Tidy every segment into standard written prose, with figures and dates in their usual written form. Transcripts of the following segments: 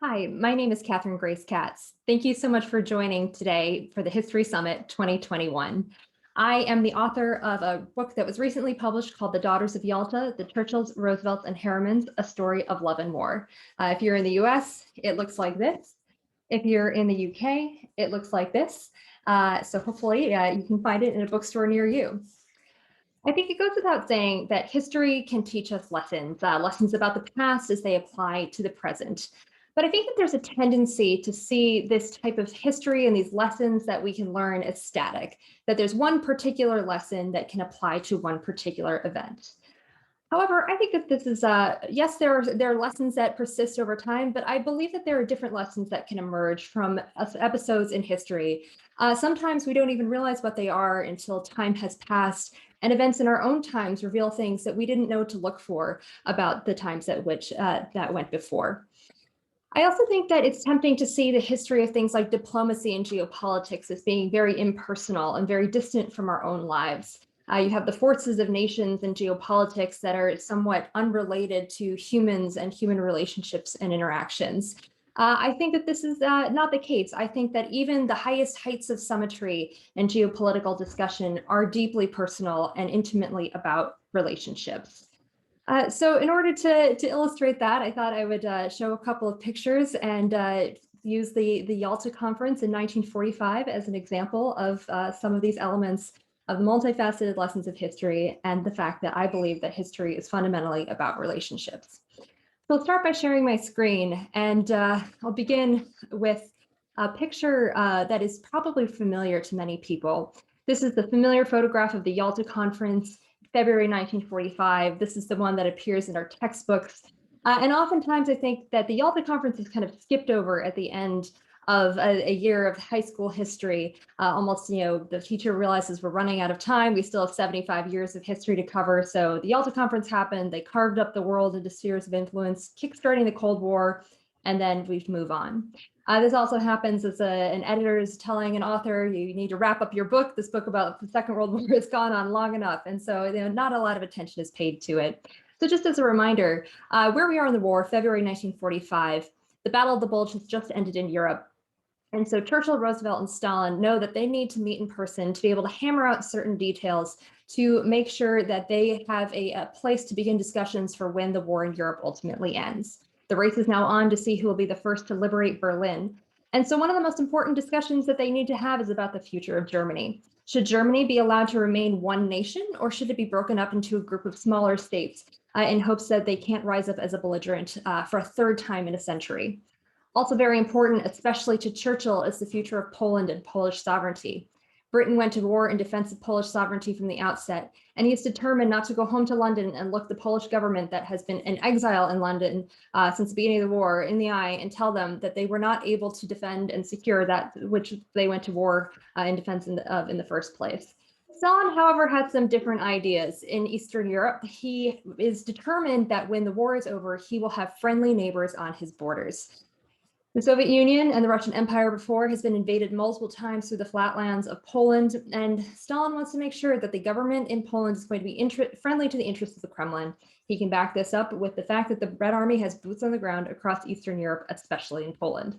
Hi, my name is Grace Katz. Thank you so much for joining today for the History Summit 2021. I am the author of a book that was recently published called The Daughters of Yalta, The Churchills, Roosevelts, and Harrimans, A Story of Love and War. If you're in the US, it looks like this. If you're in the UK, it looks like this. So hopefully you can find it in a bookstore near you. I think it goes without saying that history can teach us lessons about the past as they apply to the present. But I think that there's a tendency to see this type of history and these lessons that we can learn as static, that there's one particular lesson that can apply to one particular event. However, I think that this is, yes, there are lessons that persist over time, but I believe that there are different lessons that can emerge from episodes in history. Sometimes we don't even realize what they are until time has passed, and events in our own times reveal things that we didn't know to look for about the times at which that went before. I also think that it's tempting to see the history of things like diplomacy and geopolitics as being very impersonal and very distant from our own lives. You have the forces of nations and geopolitics that are somewhat unrelated to humans and human relationships and interactions. I think that this is not the case. I think that even the highest heights of symmetry and geopolitical discussion are deeply personal and intimately about relationships. So in order to illustrate that, I thought I would show a couple of pictures and use the Yalta Conference in 1945 as an example of some of these elements of the multifaceted lessons of history and the fact that I believe that history is fundamentally about relationships. So I'll start by sharing my screen, and I'll begin with a picture that is probably familiar to many people. This is the familiar photograph of the Yalta Conference, February 1945. This is the one that appears in our textbooks. And oftentimes I think that the Yalta Conference is kind of skipped over at the end of a year of high school history. Almost, the teacher realizes we're running out of time. We still have 75 years of history to cover. So the Yalta Conference happened. They carved up the world into spheres of influence, kickstarting the Cold War, and then we move on. This also happens as an editor is telling an author, you need to wrap up your book. This book about the Second World War has gone on long enough. And so not a lot of attention is paid to it. So just as a reminder, where we are in the war, February 1945, the Battle of the Bulge has just ended in Europe. And so Churchill, Roosevelt, and Stalin know that they need to meet in person to be able to hammer out certain details to make sure that they have a place to begin discussions for when the war in Europe ultimately ends. The race is now on to see who will be the first to liberate Berlin. And so one of the most important discussions that they need to have is about the future of Germany. Should Germany be allowed to remain one nation, or should it be broken up into a group of smaller states in hopes that they can't rise up as a belligerent for a third time in a century? Also very important, especially to Churchill, is the future of Poland and Polish sovereignty. Britain went to war in defense of Polish sovereignty from the outset, and he is determined not to go home to London and look the Polish government that has been in exile in London since the beginning of the war in the eye and tell them that they were not able to defend and secure that which they went to war in defense of in the first place. Stalin, however, had some different ideas. In Eastern Europe, he is determined that when the war is over, he will have friendly neighbors on his borders. The Soviet Union and the Russian Empire before has been invaded multiple times through the flatlands of Poland, and Stalin wants to make sure that the government in Poland is going to be friendly to the interests of the Kremlin. He can back this up with the fact that the Red Army has boots on the ground across Eastern Europe, especially in Poland.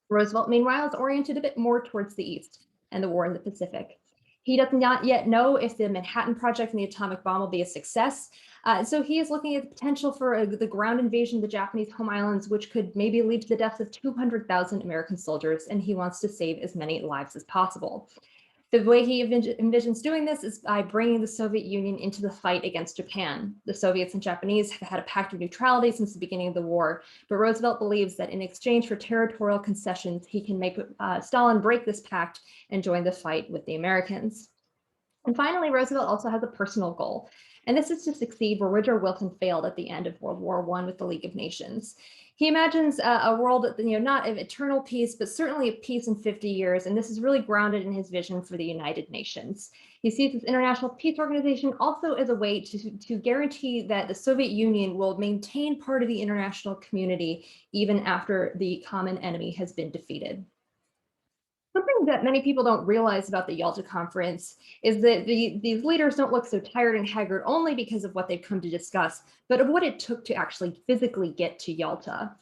Roosevelt, meanwhile, is oriented a bit more towards the east and the war in the Pacific. He does not yet know if the Manhattan Project and the atomic bomb will be a success. So he is looking at the potential for the ground invasion of the Japanese home islands, which could maybe lead to the deaths of 200,000 American soldiers, and he wants to save as many lives as possible. The way he envisions doing this is by bringing the Soviet Union into the fight against Japan. The Soviets and Japanese have had a pact of neutrality since the beginning of the war, but Roosevelt believes that in exchange for territorial concessions, he can make Stalin break this pact and join the fight with the Americans. And finally, Roosevelt also has a personal goal, and this is to succeed where Woodrow Wilson failed at the end of World War I with the League of Nations. He imagines a world, not of eternal peace, but certainly of peace in 50 years, and this is really grounded in his vision for the United Nations. He sees this international peace organization also as a way to guarantee that the Soviet Union will maintain part of the international community even after the common enemy has been defeated. Something that many people don't realize about the Yalta Conference is that these leaders don't look so tired and haggard only because of what they've come to discuss, but of what it took to actually physically get to Yalta.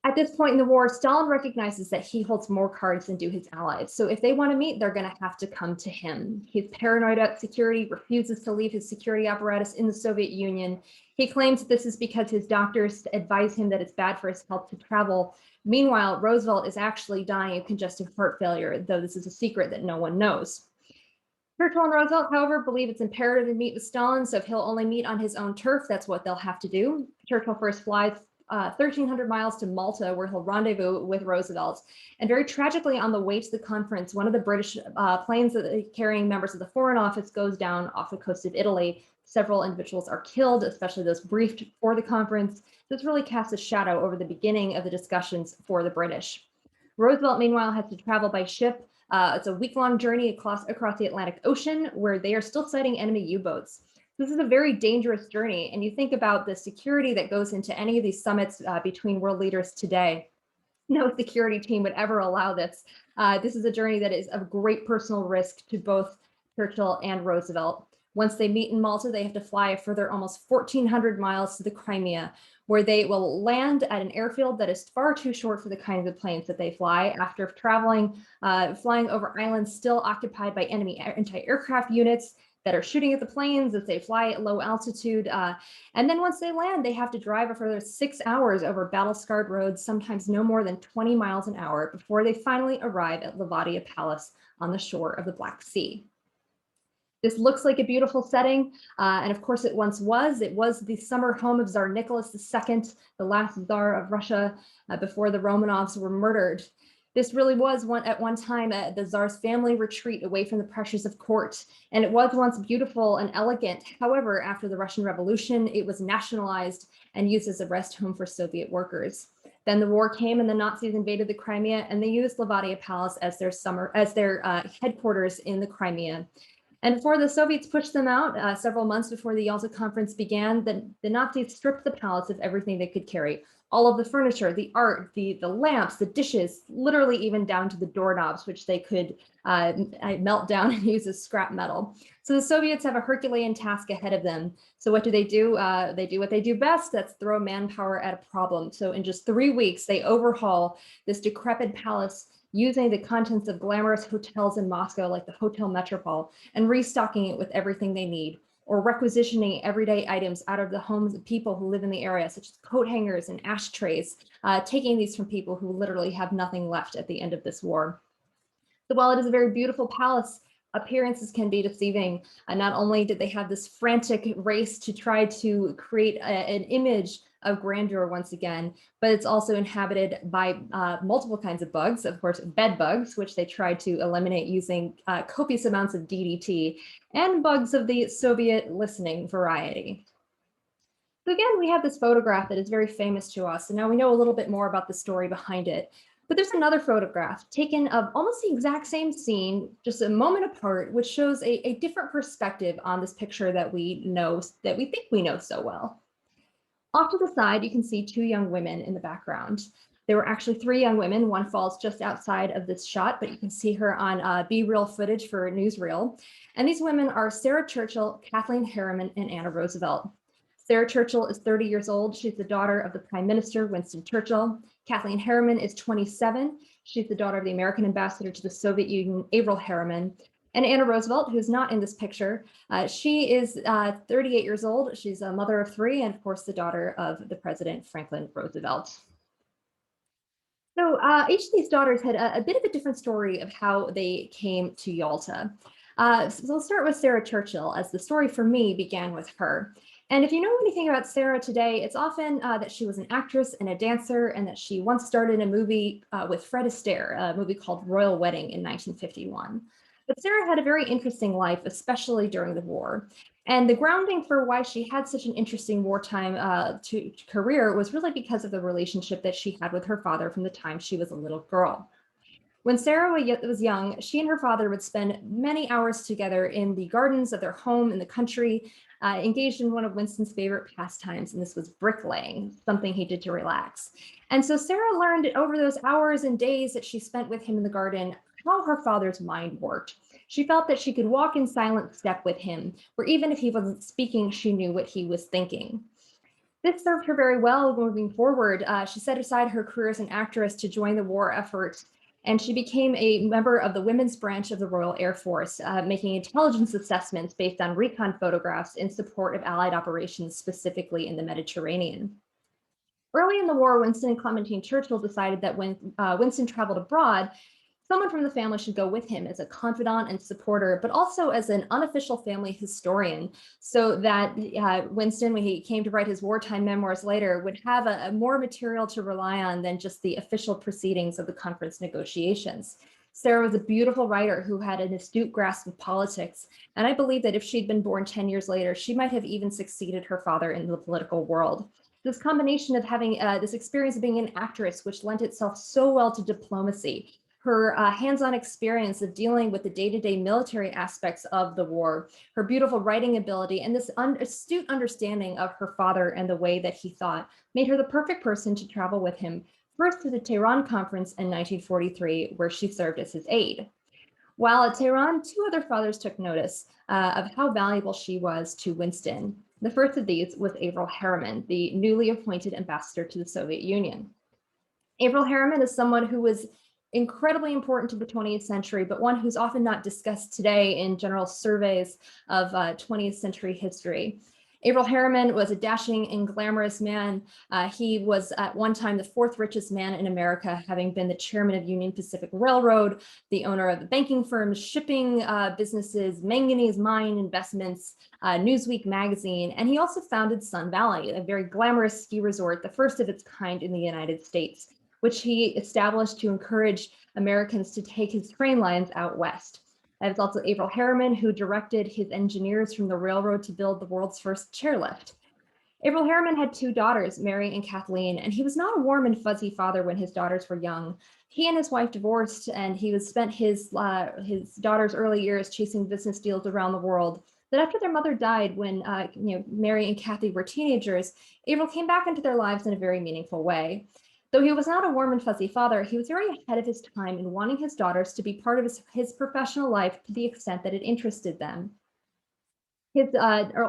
At this point in the war, Stalin recognizes that he holds more cards than do his allies. So if they want to meet, they're going to have to come to him. He's paranoid about security, refuses to leave his security apparatus in the Soviet Union. He claims that this is because his doctors advise him that it's bad for his health to travel. Meanwhile, Roosevelt is actually dying of congestive heart failure, though this is a secret that no one knows. Churchill and Roosevelt, however, believe it's imperative to meet with Stalin, so if he'll only meet on his own turf, that's what they'll have to do. Churchill first flies 1,300 miles to Malta, where he'll rendezvous with Roosevelt. And very tragically, on the way to the conference, one of the British planes that carrying members of the Foreign Office goes down off the coast of Italy. Several individuals are killed, especially those briefed for the conference. This really casts a shadow over the beginning of the discussions for the British. Roosevelt, meanwhile, has to travel by ship. It's a week-long journey across the Atlantic Ocean, where they are still sighting enemy U-boats. This is a very dangerous journey, and you think about the security that goes into any of these summits between world leaders today. No security team would ever allow this. This is a journey that is of great personal risk to both Churchill and Roosevelt. Once they meet in Malta, they have to fly a further almost 1,400 miles to the Crimea, where they will land at an airfield that is far too short for the kinds of planes that they fly after flying over islands still occupied by enemy anti-aircraft units that are shooting at the planes as they fly at low altitude. And then once they land, they have to drive a further 6 hours over battle-scarred roads, sometimes no more than 20 miles an hour, before they finally arrive at Levadia Palace on the shore of the Black Sea. This looks like a beautiful setting, and of course it once was. It was the summer home of Tsar Nicholas II, the last Tsar of Russia before the Romanovs were murdered. This really was at one time the Tsar's family retreat away from the pressures of court, and it was once beautiful and elegant. However, after the Russian Revolution, it was nationalized and used as a rest home for Soviet workers. Then the war came and the Nazis invaded the Crimea, and they used Levadia Palace as their headquarters in the Crimea. And before the Soviets pushed them out, several months before the Yalta Conference began, the Nazis stripped the palace of everything they could carry. All of the furniture, the art, the lamps, the dishes, literally even down to the doorknobs, which they could melt down and use as scrap metal. So the Soviets have a Herculean task ahead of them. So what do? They do what they do best, that's throw manpower at a problem. So in just 3 weeks, they overhaul this decrepit palace using the contents of glamorous hotels in Moscow, like the Hotel Metropole, and restocking it with everything they need, or requisitioning everyday items out of the homes of people who live in the area, such as coat hangers and ashtrays, taking these from people who literally have nothing left at the end of this war. So while it is a very beautiful palace, appearances can be deceiving. Not only did they have this frantic race to try to create an image of grandeur once again, but it's also inhabited by multiple kinds of bugs, of course, bed bugs, which they tried to eliminate using copious amounts of DDT, and bugs of the Soviet listening variety. So again, we have this photograph that is very famous to us, and now we know a little bit more about the story behind it. But there's another photograph taken of almost the exact same scene, just a moment apart, which shows a different perspective on this picture that we think we know so well. Off to the side, you can see 2 young women in the background. There were actually 3 young women. One falls just outside of this shot, but you can see her on B-reel footage for newsreel. And these women are Sarah Churchill, Kathleen Harriman, and Anna Roosevelt. Sarah Churchill is 30 years old. She's the daughter of the Prime Minister, Winston Churchill. Kathleen Harriman is 27. She's the daughter of the American ambassador to the Soviet Union, Averell Harriman. And Anna Roosevelt, who's not in this picture, she is 38 years old. She's a mother of 3, and of course, the daughter of the President, Franklin Roosevelt. So each of these daughters had a bit of a different story of how they came to Yalta. So we'll start with Sarah Churchill, as the story for me began with her. And if you know anything about Sarah today, it's often that she was an actress and a dancer, and that she once starred in a movie with Fred Astaire, a movie called Royal Wedding in 1951. But Sarah had a very interesting life, especially during the war. And the grounding for why she had such an interesting wartime career was really because of the relationship that she had with her father from the time she was a little girl. When Sarah was young, she and her father would spend many hours together in the gardens of their home in the country, engaged in one of Winston's favorite pastimes, and this was bricklaying, something he did to relax. And so Sarah learned over those hours and days that she spent with him in the garden how her father's mind worked. She felt that she could walk in silent step with him, where even if he wasn't speaking, she knew what he was thinking. This served her very well moving forward. She set aside her career as an actress to join the war effort, and she became a member of the women's branch of the Royal Air Force, making intelligence assessments based on recon photographs in support of Allied operations, specifically in the Mediterranean. Early in the war, Winston and Clementine Churchill decided that when Winston traveled abroad, someone from the family should go with him as a confidant and supporter, but also as an unofficial family historian, so that Winston, when he came to write his wartime memoirs later, would have a more material to rely on than just the official proceedings of the conference negotiations. Sarah was a beautiful writer who had an astute grasp of politics, and I believe that if she'd been born 10 years later, she might have even succeeded her father in the political world. This combination of having this experience of being an actress, which lent itself so well to diplomacy, her hands-on experience of dealing with the day-to-day military aspects of the war, her beautiful writing ability, and this astute understanding of her father and the way that he thought made her the perfect person to travel with him, first to the Tehran Conference in 1943, where she served as his aide. While at Tehran, two other fathers took notice of how valuable she was to Winston. The first of these was Averell Harriman, the newly appointed ambassador to the Soviet Union. Averell Harriman is someone who was incredibly important to the 20th century, but one who's often not discussed today in general surveys of 20th century history. Averell Harriman was a dashing and glamorous man. He was at one time the fourth richest man in America, having been the chairman of Union Pacific Railroad, the owner of the banking firms, shipping businesses, manganese mine investments, Newsweek magazine, and he also founded Sun Valley, a very glamorous ski resort, the first of its kind in the United States, which he established to encourage Americans to take his train lines out west. It was also Averell Harriman who directed his engineers from the railroad to build the world's first chairlift. Averell Harriman had two daughters, Mary and Kathleen, and he was not a warm and fuzzy father when his daughters were young. He and his wife divorced, and he spent his daughter's early years chasing business deals around the world. But after their mother died when Mary and Kathy were teenagers, Averell came back into their lives in a very meaningful way. Though he was not a warm and fuzzy father, he was very ahead of his time in wanting his daughters to be part of his professional life to the extent that it interested them. His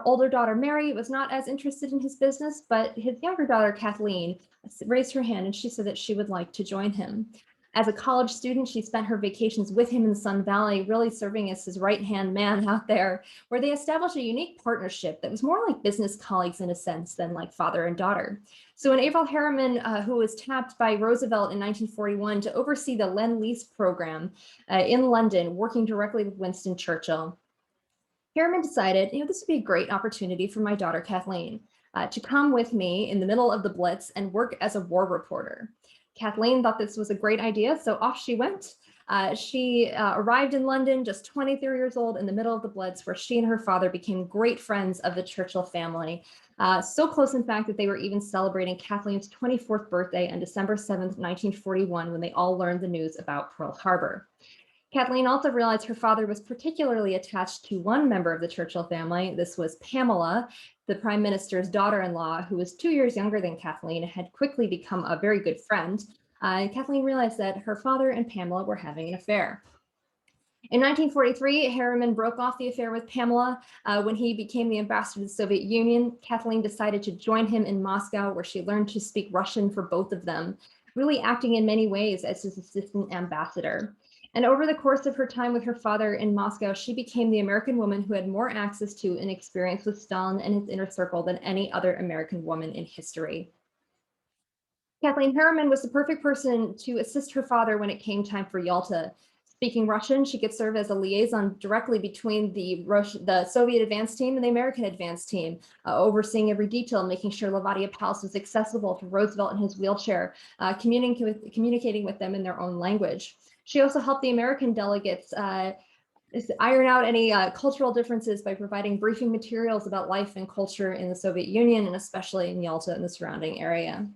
older daughter, Mary, was not as interested in his business, but his younger daughter, Kathleen, raised her hand and she said that she would like to join him. As a college student, she spent her vacations with him in the Sun Valley, really serving as his right-hand man out there, where they established a unique partnership that was more like business colleagues in a sense than like father and daughter. So when Averell Harriman, who was tapped by Roosevelt in 1941 to oversee the Lend-Lease program in London, working directly with Winston Churchill, Harriman decided, this would be a great opportunity for my daughter Kathleen to come with me in the middle of the Blitz and work as a war reporter. Kathleen thought this was a great idea, so off she went. She arrived in London just 23 years old in the middle of the Blitz, where she and her father became great friends of the Churchill family. So close, in fact, that they were even celebrating Kathleen's 24th birthday on December 7th, 1941, when they all learned the news about Pearl Harbor. Kathleen also realized her father was particularly attached to one member of the Churchill family. This was Pamela, the prime minister's daughter-in-law, who was 2 years younger than Kathleen and had quickly become a very good friend. Kathleen realized that her father and Pamela were having an affair. In 1943, Harriman broke off the affair with Pamela. When he became the ambassador to the Soviet Union, Kathleen decided to join him in Moscow, where she learned to speak Russian for both of them, really acting in many ways as his assistant ambassador. And over the course of her time with her father in Moscow, she became the American woman who had more access to and experience with Stalin and his inner circle than any other American woman in history. Kathleen Harriman was the perfect person to assist her father when it came time for Yalta. Speaking Russian, she could serve as a liaison directly between the Soviet advance team and the American advance team, overseeing every detail, making sure Levadia Palace was accessible to Roosevelt in his wheelchair, communicating with them in their own language. She also helped the American delegates iron out any cultural differences by providing briefing materials about life and culture in the Soviet Union, and especially in Yalta and the surrounding area.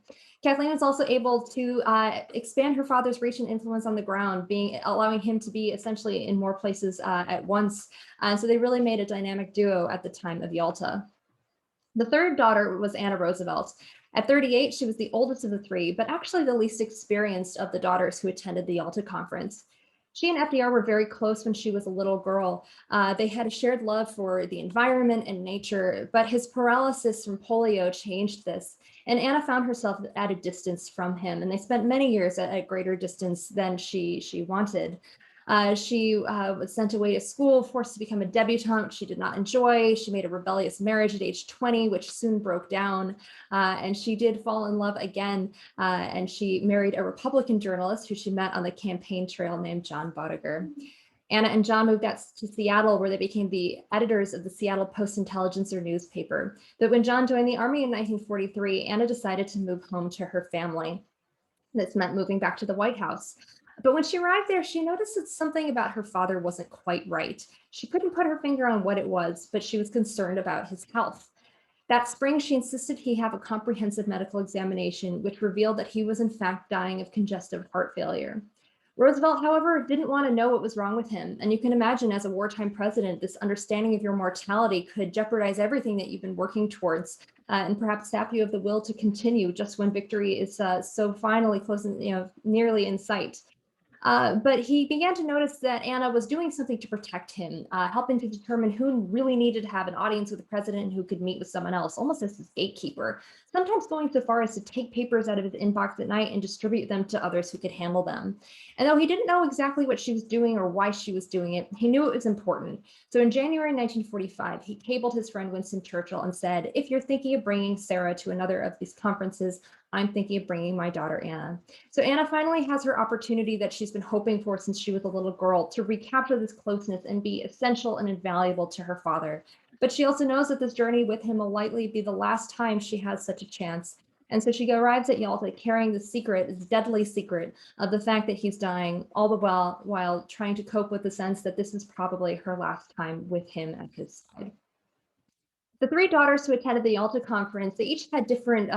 Kathleen was also able to expand her father's reach and influence on the ground, allowing him to be essentially in more places at once. So they really made a dynamic duo at the time of Yalta. The third daughter was Anna Roosevelt. At 38, she was the oldest of the three, but actually the least experienced of the daughters who attended the Yalta Conference. She and FDR were very close when she was a little girl. They had a shared love for the environment and nature, but his paralysis from polio changed this. And Anna found herself at a distance from him, and they spent many years at a greater distance than she wanted. She was sent away to school, forced to become a debutante, which she did not enjoy. She made a rebellious marriage at age 20, which soon broke down. And she did fall in love again, and she married a Republican journalist who she met on the campaign trail named John Bodeger. Anna and John moved out to Seattle, where they became the editors of the Seattle Post-Intelligencer newspaper. But when John joined the Army in 1943, Anna decided to move home to her family. This meant moving back to the White House. But when she arrived there, she noticed that something about her father wasn't quite right. She couldn't put her finger on what it was, but she was concerned about his health. That spring, she insisted he have a comprehensive medical examination, which revealed that he was in fact dying of congestive heart failure. Roosevelt, however, didn't want to know what was wrong with him. And you can imagine, as a wartime president, this understanding of your mortality could jeopardize everything that you've been working towards, and perhaps sap you of the will to continue just when victory is so finally close, nearly in sight. But he began to notice that Anna was doing something to protect him, helping to determine who really needed to have an audience with the president and who could meet with someone else, almost as his gatekeeper, sometimes going so far as to take papers out of his inbox at night and distribute them to others who could handle them. And though he didn't know exactly what she was doing or why she was doing it, he knew it was important. So in January 1945, he cabled his friend Winston Churchill and said, "If you're thinking of bringing Sarah to another of these conferences, I'm thinking of bringing my daughter Anna." So Anna finally has her opportunity that she's been hoping for since she was a little girl, to recapture this closeness and be essential and invaluable to her father. But she also knows that this journey with him will likely be the last time she has such a chance. And so she arrives at Yalta carrying the secret, this deadly secret, of the fact that he's dying, all the while trying to cope with the sense that this is probably her last time with him at his side. The three daughters who attended the Yalta Conference, they each had different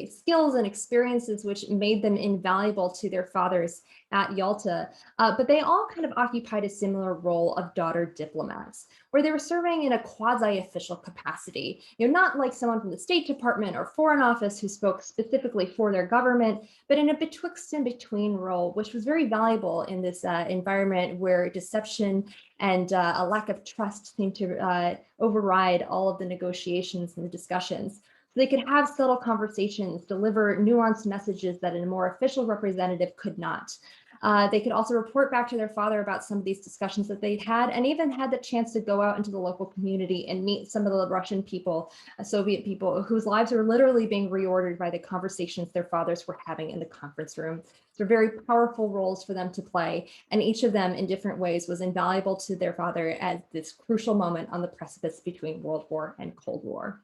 skills and experiences which made them invaluable to their fathers at Yalta, but they all kind of occupied a similar role of daughter diplomats, where they were serving in a quasi-official capacity. Not like someone from the State Department or Foreign Office who spoke specifically for their government, but in a betwixt and between role, which was very valuable in this environment where deception and a lack of trust seemed to override all of the negotiations and the discussions. So they could have subtle conversations, deliver nuanced messages that a more official representative could not. They could also report back to their father about some of these discussions that they'd had, and even had the chance to go out into the local community and meet some of the Russian people, Soviet people, whose lives were literally being reordered by the conversations their fathers were having in the conference room. So very powerful roles for them to play, and each of them in different ways was invaluable to their father at this crucial moment on the precipice between World War and Cold War.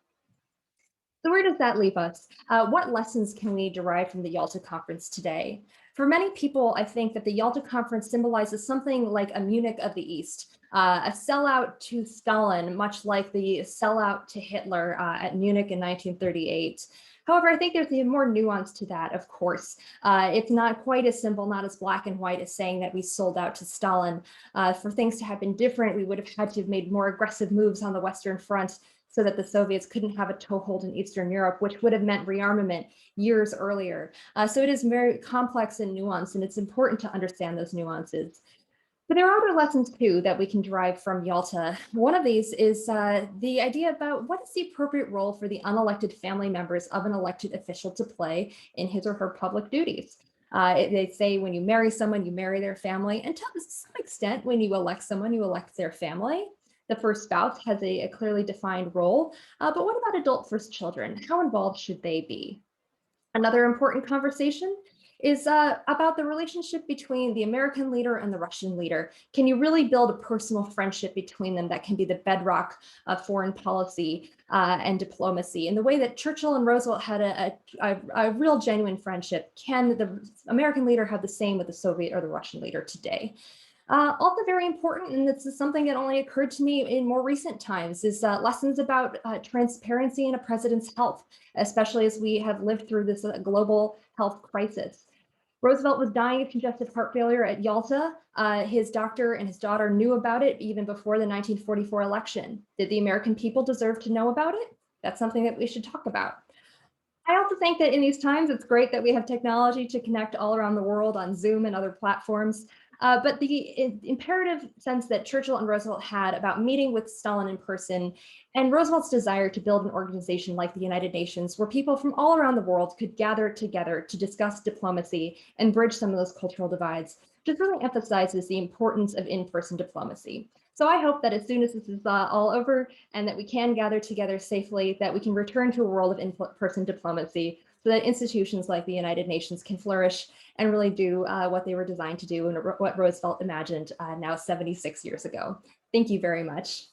So where does that leave us? What lessons can we derive from the Yalta Conference today? For many people, I think that the Yalta Conference symbolizes something like a Munich of the East, a sellout to Stalin, much like the sellout to Hitler at Munich in 1938. However, I think there's more nuance to that, of course. It's not quite as simple, not as black and white as saying that we sold out to Stalin. For things to have been different, we would have had to have made more aggressive moves on the Western Front so that the Soviets couldn't have a toehold in Eastern Europe, which would have meant rearmament years earlier. So it is very complex and nuanced, and it's important to understand those nuances. But there are other lessons too that we can derive from Yalta. One of these is the idea about what is the appropriate role for the unelected family members of an elected official to play in his or her public duties. They say when you marry someone, you marry their family, and to some extent, when you elect someone, you elect their family. The first spouse has a clearly defined role, but what about adult first children? How involved should they be? Another important conversation is about the relationship between the American leader and the Russian leader. Can you really build a personal friendship between them that can be the bedrock of foreign policy and diplomacy? In the way that Churchill and Roosevelt had a real genuine friendship, can the American leader have the same with the Soviet or the Russian leader today? Also very important, and this is something that only occurred to me in more recent times, is lessons about transparency in a president's health, especially as we have lived through this global health crisis. Roosevelt was dying of congestive heart failure at Yalta. His doctor and his daughter knew about it even before the 1944 election. Did the American people deserve to know about it? That's something that we should talk about. I also think that in these times, it's great that we have technology to connect all around the world on Zoom and other platforms. But the imperative sense that Churchill and Roosevelt had about meeting with Stalin in person, and Roosevelt's desire to build an organization like the United Nations, where people from all around the world could gather together to discuss diplomacy and bridge some of those cultural divides, just really emphasizes the importance of in-person diplomacy. So I hope that as soon as this is all over and that we can gather together safely, that we can return to a world of in-person diplomacy so that institutions like the United Nations can flourish and really do what they were designed to do and what Roosevelt imagined now 76 years ago. Thank you very much.